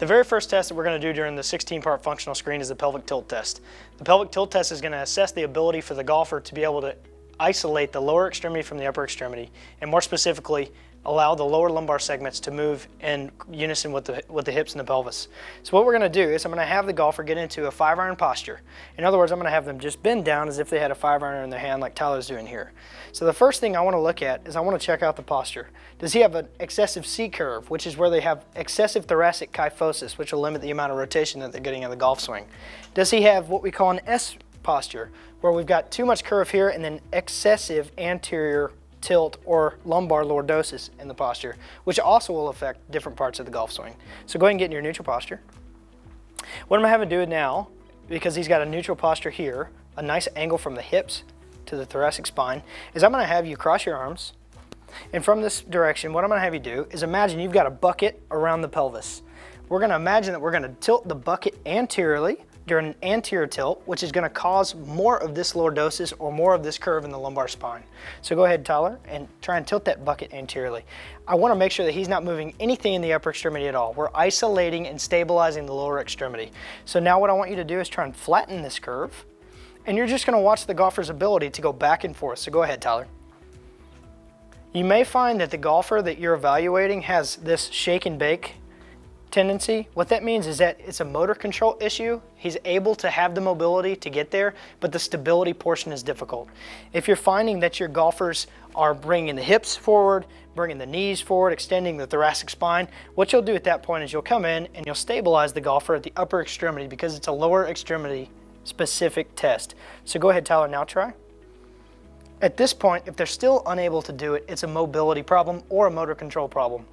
The very first test that we're going to do during the 16-part functional screen is the pelvic tilt test. The pelvic tilt test is going to assess the ability for the golfer to be able to isolate the lower extremity from the upper extremity, and more specifically, allow the lower lumbar segments to move in unison with the hips and the pelvis. So what we're going to do is I'm going to have the golfer get into a 5-iron posture. In other words, I'm going to have them just bend down as if they had a 5-iron in their hand like Tyler's doing here. So the first thing I want to look at is I want to check out the posture. Does he have an excessive C curve, which is where they have excessive thoracic kyphosis, which will limit the amount of rotation that they're getting in the golf swing? Does he have what we call an S posture, where we've got too much curve here and then excessive anterior tilt or lumbar lordosis in the posture, which also will affect different parts of the golf swing. So go ahead and get in your neutral posture. What I'm going to have him do now, because he's got a neutral posture here, a nice angle from the hips to the thoracic spine, is I'm going to have you cross your arms, and from this direction, what I'm going to have you do is imagine you've got a bucket around the pelvis. We're going to imagine that we're going to tilt the bucket anteriorly during an anterior tilt, which is going to cause more of this lordosis or more of this curve in the lumbar spine. So go ahead, Tyler, and try and tilt that bucket anteriorly. I want to make sure that he's not moving anything in the upper extremity at all. We're isolating and stabilizing the lower extremity. So now what I want you to do is try and flatten this curve, and you're just going to watch the golfer's ability to go back and forth. So go ahead, Tyler. You may find that the golfer that you're evaluating has this shake and bake tendency. What that means is that it's a motor control issue. He's able to have the mobility to get there, but the stability portion is difficult. If you're finding that your golfers are bringing the hips forward, bringing the knees forward, extending the thoracic spine, what you'll do at that point is you'll come in and you'll stabilize the golfer at the upper extremity, because it's a lower extremity specific test. So go ahead, Tyler, now try. At this point, if they're still unable to do it, it's a mobility problem or a motor control problem.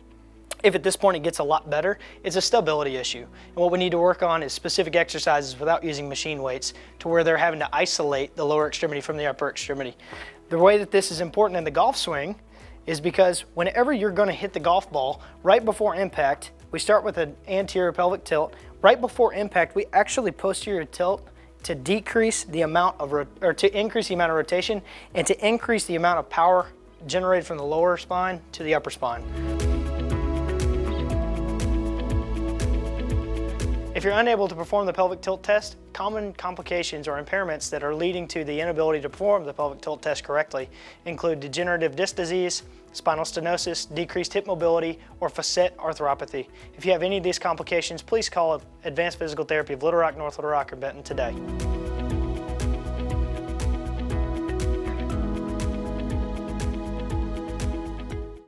If at this point it gets a lot better, it's a stability issue. And what we need to work on is specific exercises without using machine weights, to where they're having to isolate the lower extremity from the upper extremity. The way that this is important in the golf swing is because whenever you're going to hit the golf ball, right before impact, we start with an anterior pelvic tilt. Right before impact, we actually posterior tilt to decrease the amount of, or to increase the amount of rotation and to increase the amount of power generated from the lower spine to the upper spine. If you're unable to perform the pelvic tilt test, common complications or impairments that are leading to the inability to perform the pelvic tilt test correctly include degenerative disc disease, spinal stenosis, decreased hip mobility, or facet arthropathy. If you have any of these complications, please call Advanced Physical Therapy of Little Rock, North Little Rock, or Benton today.